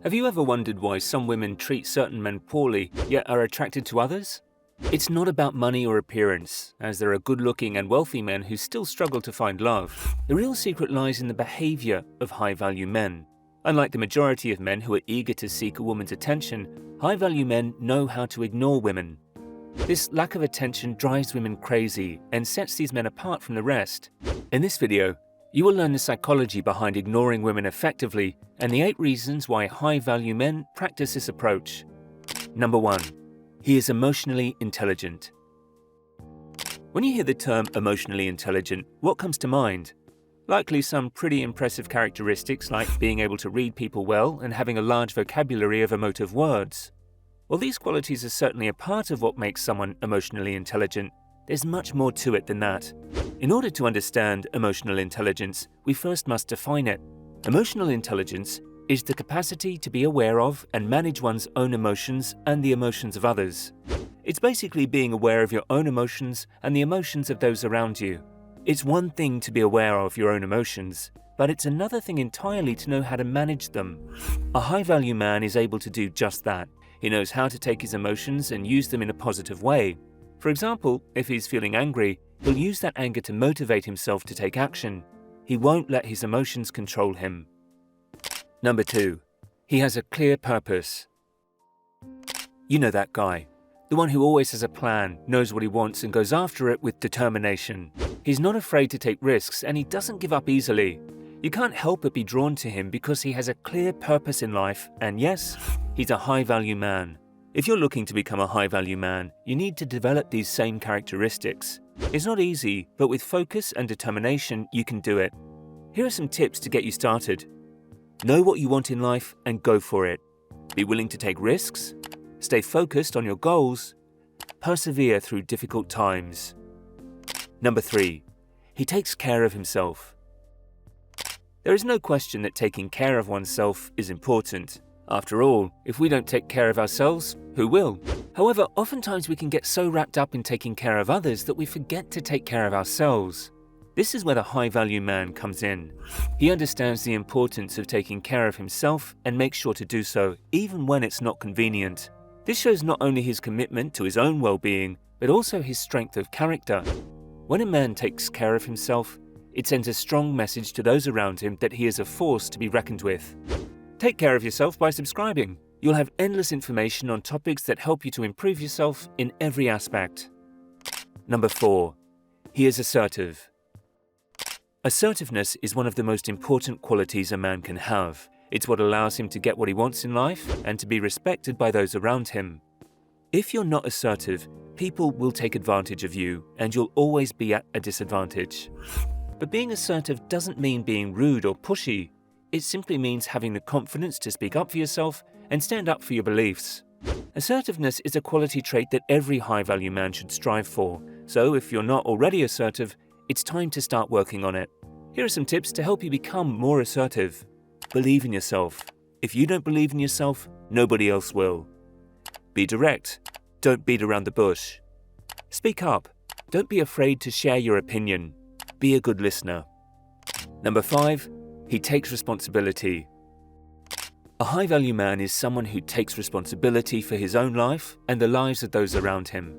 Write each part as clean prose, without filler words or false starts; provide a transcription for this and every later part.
Have you ever wondered why some women treat certain men poorly, yet are attracted to others? It's not about money or appearance, as there are good-looking and wealthy men who still struggle to find love. The real secret lies in the behavior of high-value men. Unlike the majority of men who are eager to seek a woman's attention, high-value men know how to ignore women. This lack of attention drives women crazy and sets these men apart from the rest. In this video, you will learn the psychology behind ignoring women effectively and the 8 reasons why high-value men practice this approach. Number 1. He is emotionally intelligent. When you hear the term emotionally intelligent, what comes to mind? Likely some pretty impressive characteristics like being able to read people well and having a large vocabulary of emotive words. While these qualities are certainly a part of what makes someone emotionally intelligent, there's much more to it than that. In order to understand emotional intelligence, we first must define it. Emotional intelligence is the capacity to be aware of and manage one's own emotions and the emotions of others. It's basically being aware of your own emotions and the emotions of those around you. It's one thing to be aware of your own emotions, but it's another thing entirely to know how to manage them. A high-value man is able to do just that. He knows how to take his emotions and use them in a positive way. For example, if he's feeling angry, he'll use that anger to motivate himself to take action. He won't let his emotions control him. Number 2. He has a clear purpose. You know that guy. The one who always has a plan, knows what he wants and goes after it with determination. He's not afraid to take risks and he doesn't give up easily. You can't help but be drawn to him because he has a clear purpose in life and yes, he's a high-value man. If you're looking to become a high-value man, you need to develop these same characteristics. It's not easy, but with focus and determination, you can do it. Here are some tips to get you started. Know what you want in life and go for it. Be willing to take risks. Stay focused on your goals. Persevere through difficult times. Number 3. He takes care of himself. There is no question that taking care of oneself is important. After all, if we don't take care of ourselves, who will? However, oftentimes we can get so wrapped up in taking care of others that we forget to take care of ourselves. This is where the high-value man comes in. He understands the importance of taking care of himself and makes sure to do so, even when it's not convenient. This shows not only his commitment to his own well-being, but also his strength of character. When a man takes care of himself, it sends a strong message to those around him that he is a force to be reckoned with. Take care of yourself by subscribing. You'll have endless information on topics that help you to improve yourself in every aspect. Number 4. He is assertive. Assertiveness is one of the most important qualities a man can have. It's what allows him to get what he wants in life and to be respected by those around him. If you're not assertive, people will take advantage of you and you'll always be at a disadvantage. But being assertive doesn't mean being rude or pushy. It simply means having the confidence to speak up for yourself and stand up for your beliefs. Assertiveness is a quality trait that every high-value man should strive for. So if you're not already assertive, it's time to start working on it. Here are some tips to help you become more assertive. Believe in yourself. If you don't believe in yourself, nobody else will. Be direct. Don't beat around the bush. Speak up. Don't be afraid to share your opinion. Be a good listener. Number 5. He takes responsibility. A high-value man is someone who takes responsibility for his own life and the lives of those around him.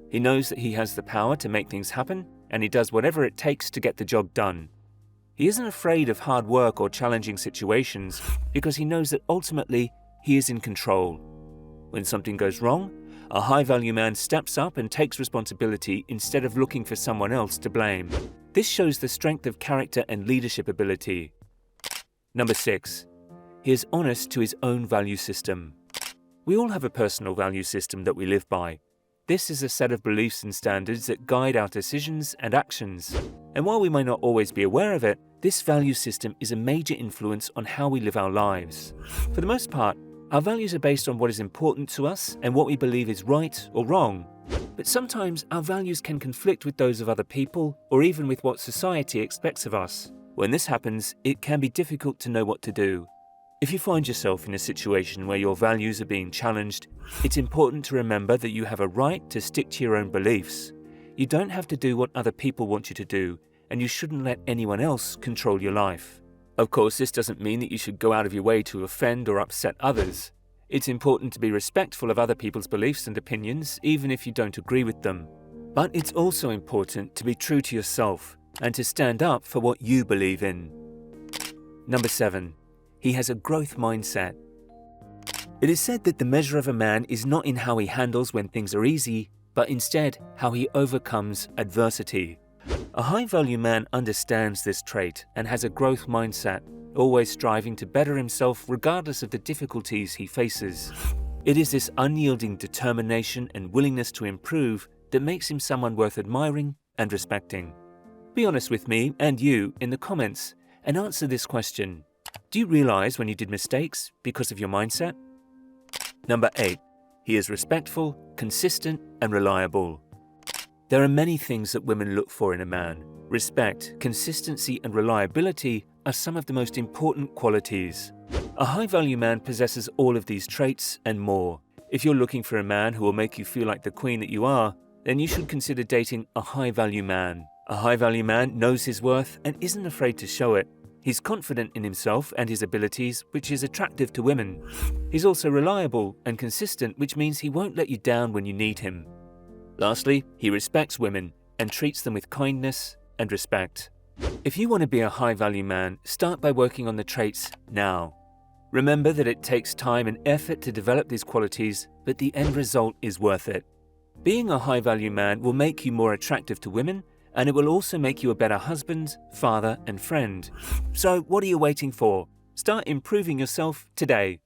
He knows that he has the power to make things happen, and he does whatever it takes to get the job done. He isn't afraid of hard work or challenging situations because he knows that ultimately he is in control. When something goes wrong, a high-value man steps up and takes responsibility instead of looking for someone else to blame. This shows the strength of character and leadership ability. Number 6. He is honest to his own value system. We all have a personal value system that we live by. This is a set of beliefs and standards that guide our decisions and actions. And while we may not always be aware of it, this value system is a major influence on how we live our lives. For the most part, our values are based on what is important to us and what we believe is right or wrong. But sometimes our values can conflict with those of other people or even with what society expects of us. When this happens, it can be difficult to know what to do. If you find yourself in a situation where your values are being challenged, it's important to remember that you have a right to stick to your own beliefs. You don't have to do what other people want you to do, and you shouldn't let anyone else control your life. Of course, this doesn't mean that you should go out of your way to offend or upset others. It's important to be respectful of other people's beliefs and opinions, even if you don't agree with them. But it's also important to be true to yourself and to stand up for what you believe in. Number 7. He has a growth mindset. It is said that the measure of a man is not in how he handles when things are easy, but instead how he overcomes adversity. A high-value man understands this trait and has a growth mindset, always striving to better himself regardless of the difficulties he faces. It is this unyielding determination and willingness to improve that makes him someone worth admiring and respecting. Be honest with me and you in the comments and answer this question. Do you realize when you did mistakes because of your mindset? Number 8. He is respectful, consistent, and reliable. There are many things that women look for in a man. Respect, consistency, and reliability are some of the most important qualities. A high-value man possesses all of these traits and more. If you're looking for a man who will make you feel like the queen that you are, then you should consider dating a high-value man. A high-value man knows his worth and isn't afraid to show it. He's confident in himself and his abilities, which is attractive to women. He's also reliable and consistent, which means he won't let you down when you need him. Lastly, he respects women and treats them with kindness and respect. If you want to be a high-value man, start by working on the traits now. Remember that it takes time and effort to develop these qualities, but the end result is worth it. Being a high-value man will make you more attractive to women, and it will also make you a better husband, father, and friend. So what are you waiting for? Start improving yourself today.